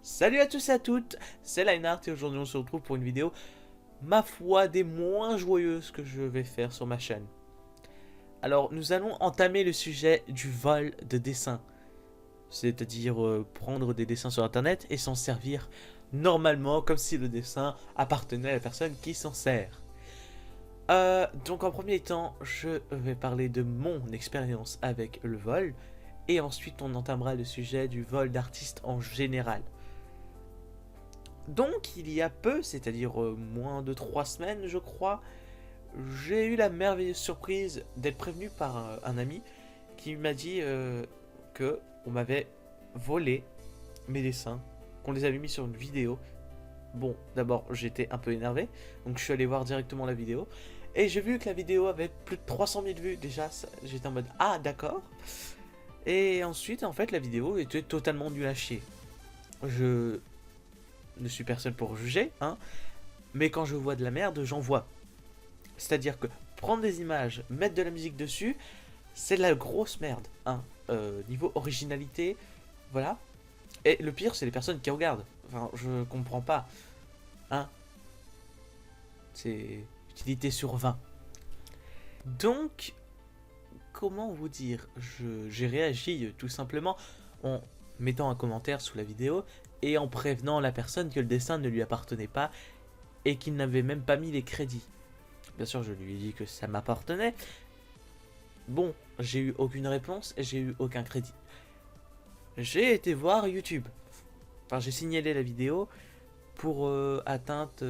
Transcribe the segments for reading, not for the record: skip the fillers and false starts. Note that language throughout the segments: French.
Salut à tous et à toutes, c'est Lineart et aujourd'hui on se retrouve pour une vidéo, ma foi, des moins joyeuses que je vais faire sur ma chaîne. Alors nous allons entamer le sujet du vol de dessins, c'est-à-dire prendre des dessins sur internet et s'en servir normalement comme si le dessin appartenait à la personne qui s'en sert. Donc en premier temps, je vais parler de mon expérience avec le vol et ensuite on entamera le sujet du vol d'artistes en général. Donc, il y a peu, c'est-à-dire moins de 3 semaines, je crois, j'ai eu la merveilleuse surprise d'être prévenu par un ami qui m'a dit que on m'avait volé mes dessins, qu'on les avait mis sur une vidéo. Bon, d'abord, j'étais un peu énervé, donc je suis allé voir directement la vidéo. Et j'ai vu que la vidéo avait plus de 300 000 vues déjà, j'étais en mode « Ah, d'accord ». Et ensuite, en fait, la vidéo était totalement nulle à chier. Je ne suis personne pour juger, hein, mais quand je vois de la merde, j'en vois. C'est-à-dire que prendre des images, mettre de la musique dessus, c'est de la grosse merde, hein. Niveau originalité, voilà. Et le pire, c'est les personnes qui regardent. Enfin, je comprends pas, hein. C'est utilité sur 20. Donc, comment vous dire, j'ai réagi tout simplement en mettant un commentaire sous la vidéo et en prévenant la personne que le dessin ne lui appartenait pas et qu'il n'avait même pas mis les crédits. Bien sûr, je lui ai dit que ça m'appartenait. Bon, j'ai eu aucune réponse et j'ai eu aucun crédit. J'ai été voir YouTube. Enfin, j'ai signalé la vidéo pour atteinte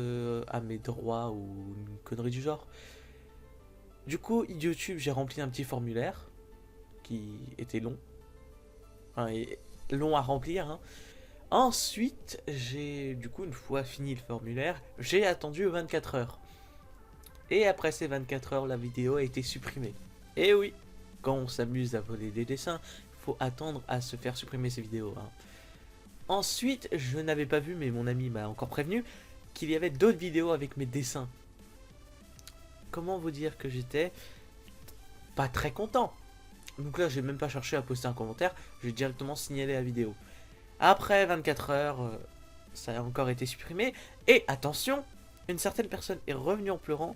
à mes droits ou une connerie du genre. Du coup, YouTube, j'ai rempli un petit formulaire qui était long. Enfin, et long à remplir, hein. Ensuite, du coup, une fois fini le formulaire, j'ai attendu 24 heures. Et après ces 24 heures, la vidéo a été supprimée. Et oui, quand on s'amuse à voler des dessins, il faut attendre à se faire supprimer ces vidéos, hein. Ensuite, je n'avais pas vu, mais mon ami m'a encore prévenu, qu'il y avait d'autres vidéos avec mes dessins. Comment vous dire que j'étais pas très content. Donc là, j'ai même pas cherché à poster un commentaire, j'ai directement signalé la vidéo. Après 24 heures, ça a encore été supprimé. Et attention, une certaine personne est revenue en pleurant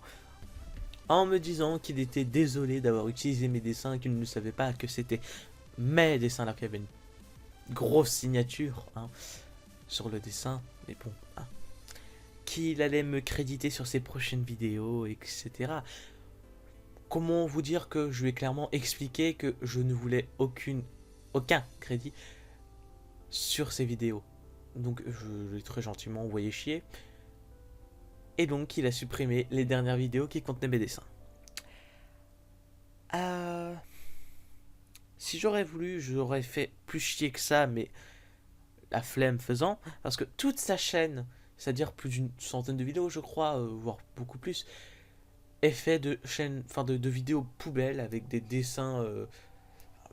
en me disant qu'il était désolé d'avoir utilisé mes dessins, qu'il ne savait pas que c'était mes dessins, alors qu'il y avait une grosse signature, hein, sur le dessin, mais bon, hein, qu'il allait me créditer sur ses prochaines vidéos, etc. Comment vous dire que je lui ai clairement expliqué que je ne voulais aucun crédit sur ces vidéos. Donc je l'ai très gentiment envoyé chier. Et donc il a supprimé les dernières vidéos qui contenaient mes dessins. Si j'aurais voulu, j'aurais fait plus chier que ça, mais la flemme faisant, parce que toute sa chaîne, c'est-à-dire plus d'une centaine de vidéos, je crois, voire beaucoup plus, est fait de chaînes, enfin de vidéos poubelles avec des dessins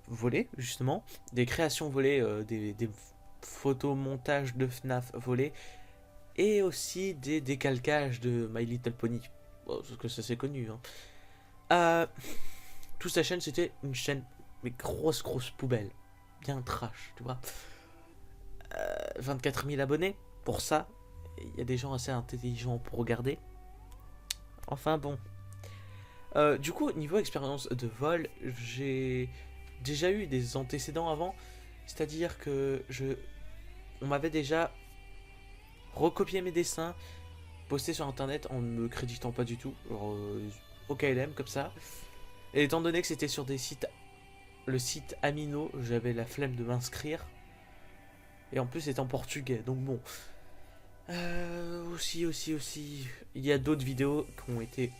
volés, justement, des créations volées, des photomontages de FNAF volés, et aussi des décalcages de My Little Pony. Bon, parce que ça c'est connu, hein. Euh, toute sa chaîne, c'était une chaîne, mais grosse poubelle. Bien trash, tu vois. 24 000 abonnés pour ça. Il y a des gens assez intelligents pour regarder. Enfin bon. Du coup, niveau expérience de vol, j'ai déjà eu des antécédents avant. C'est-à-dire que on m'avait déjà recopié mes dessins, posté sur internet en ne me créditant pas du tout. Genre, au KLM comme ça. Et étant donné que c'était sur des sites, le site Amino, j'avais la flemme de m'inscrire. Et en plus, c'était en portugais. Donc bon. Aussi. Il y a d'autres vidéos qui ont été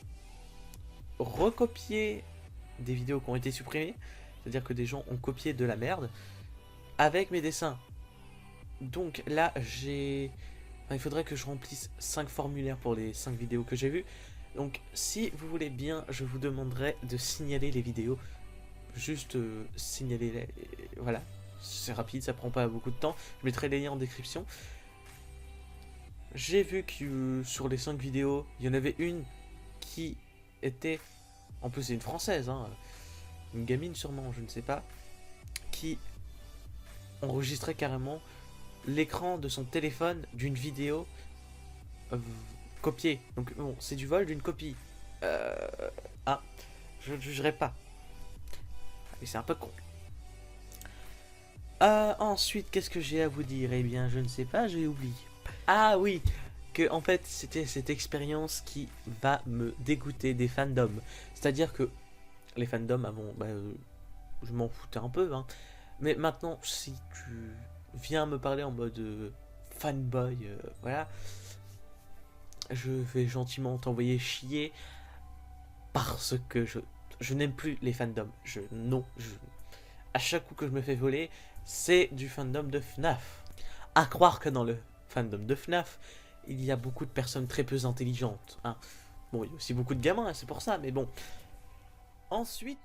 recopiées, des vidéos qui ont été supprimées. C'est-à-dire que des gens ont copié de la merde avec mes dessins. Donc là, il faudrait que je remplisse 5 formulaires pour les 5 vidéos que j'ai vues. Donc si vous voulez bien, je vous demanderai de signaler les vidéos. Juste signaler les... Voilà, c'est rapide, ça prend pas beaucoup de temps. Je mettrai les liens en description. J'ai vu que sur les 5 vidéos, il y en avait une qui était... En plus c'est une française, hein, une gamine sûrement, je ne sais pas, qui enregistrait carrément l'écran de son téléphone d'une vidéo copiée. Donc bon, c'est du vol d'une copie. Ah, je ne jugerai pas. Mais c'est un peu con. Ensuite, qu'est-ce que j'ai à vous dire? Eh bien, je ne sais pas, j'ai oublié. Ah oui, que en fait, c'était cette expérience qui va me dégoûter des fandoms. C'est-à-dire que les fandoms avant, je m'en foutais un peu, hein. Mais maintenant, si tu viens me parler en mode fanboy, voilà, je vais gentiment t'envoyer chier parce que je n'aime plus les fandoms. Non, à chaque coup que je me fais voler, c'est du fandom de FNAF. À croire que dans le fandom de FNAF, il y a beaucoup de personnes très peu intelligentes, hein. Bon, il y a aussi beaucoup de gamins, hein, c'est pour ça, mais bon. Ensuite,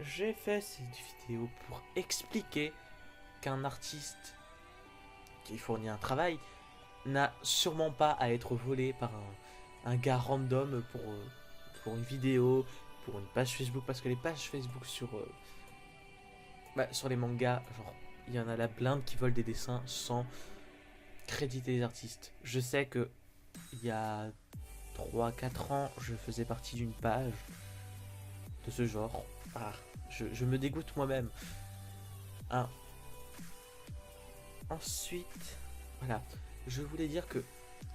j'ai fait cette vidéo pour expliquer qu'un artiste qui fournit un travail n'a sûrement pas à être volé par un gars random pour une vidéo, pour une page Facebook, parce que les pages Facebook sur les mangas, genre, il y en a la blinde qui volent des dessins sans créditer les artistes. Je sais que il y a 3 4 ans, je faisais partie d'une page de ce genre. Ah, je me dégoûte moi-même. Ah. Ensuite, voilà, je voulais dire que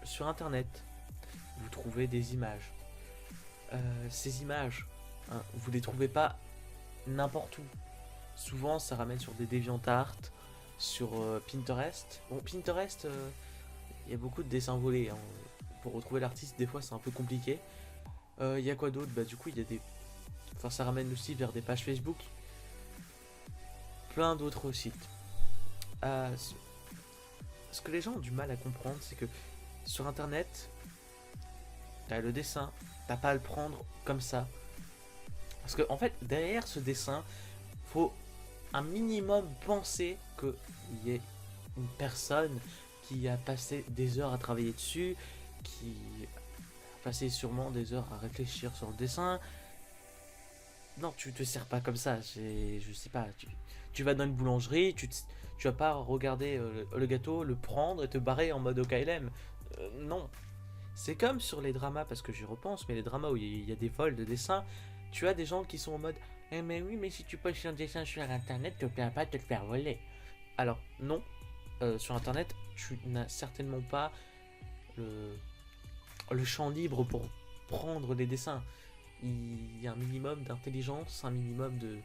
sur internet, vous trouvez des images. Ces images, hein, vous les trouvez pas n'importe où. Souvent, ça ramène sur des DeviantArt, sur Pinterest. Bon, Pinterest, il y a beaucoup de dessins volés, hein. Pour retrouver l'artiste, des fois, c'est un peu compliqué. Il y a quoi d'autre? Bah, du coup, il y a des. Enfin, ça ramène aussi vers des pages Facebook. Plein d'autres sites. Ce que les gens ont du mal à comprendre, c'est que sur internet, t'as le dessin, t'as pas à le prendre comme ça. Parce que en fait, derrière ce dessin, faut un minimum penser qu'il y ait une personne qui a passé des heures à travailler dessus, qui a passé sûrement des heures à réfléchir sur le dessin. Non, tu te sers pas comme ça. Je sais pas, tu vas dans une boulangerie, tu vas pas regarder le gâteau, le prendre et te barrer en mode OKLM. Non. C'est comme sur les dramas, parce que j'y repense, mais les dramas où il y a des vols de dessins, tu as des gens qui sont en mode mais oui, mais si tu postes un dessin sur internet, tu ne peux pas te le faire voler. Alors, non. Sur internet, tu n'as certainement pas le champ libre pour prendre des dessins. Il y a un minimum d'intelligence, un minimum de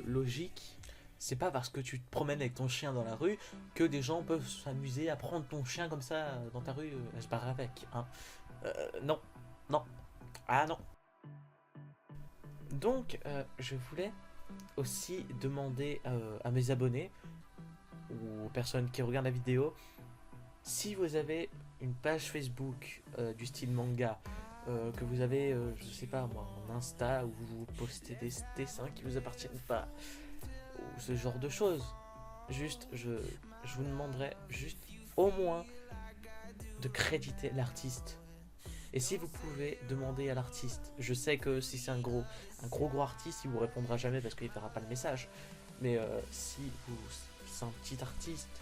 logique. C'est pas parce que tu te promènes avec ton chien dans la rue que des gens peuvent s'amuser à prendre ton chien comme ça dans ta rue, se barrer avec, hein. Non, non, ah non. Donc, je voulais aussi demander à mes abonnés ou aux personnes qui regardent la vidéo, si vous avez une page Facebook du style manga, que vous avez, je sais pas moi, en Insta, où vous postez des dessins qui vous appartiennent pas, ou ce genre de choses, juste, je vous demanderai juste au moins de créditer l'artiste. Et si vous pouvez demander à l'artiste, je sais que si c'est un gros artiste, il vous répondra jamais parce qu'il verra pas le message. Mais si c'est un petit artiste,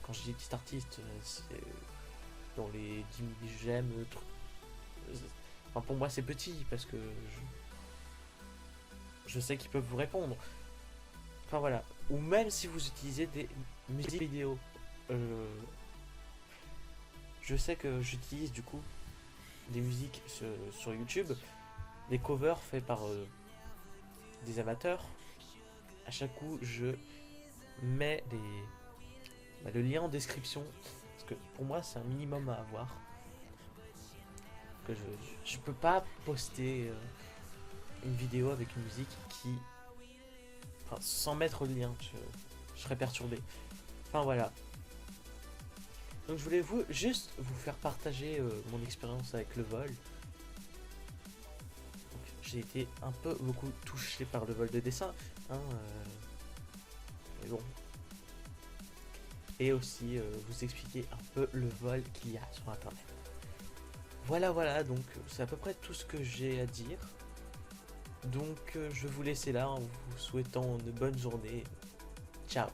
quand je dis petit artiste, c'est dans les 10 000 j'aime, enfin pour moi c'est petit parce que je sais qu'ils peuvent vous répondre. Enfin voilà. Ou même si vous utilisez des musiques vidéo. Je sais que j'utilise du coup des musiques sur YouTube, des covers faits par des amateurs. À chaque coup, je mets le lien en description, parce que pour moi, c'est un minimum à avoir. Que je peux pas poster une vidéo avec une musique qui, enfin, sans mettre le lien, je serais perturbé. Enfin voilà. Donc je voulais juste vous faire partager mon expérience avec le vol. J'ai été beaucoup touché par le vol de dessin, hein, mais bon, et aussi vous expliquer un peu le vol qu'il y a sur internet. Voilà, donc c'est à peu près tout ce que j'ai à dire. Donc je vais vous laisser là en vous souhaitant une bonne journée. Ciao.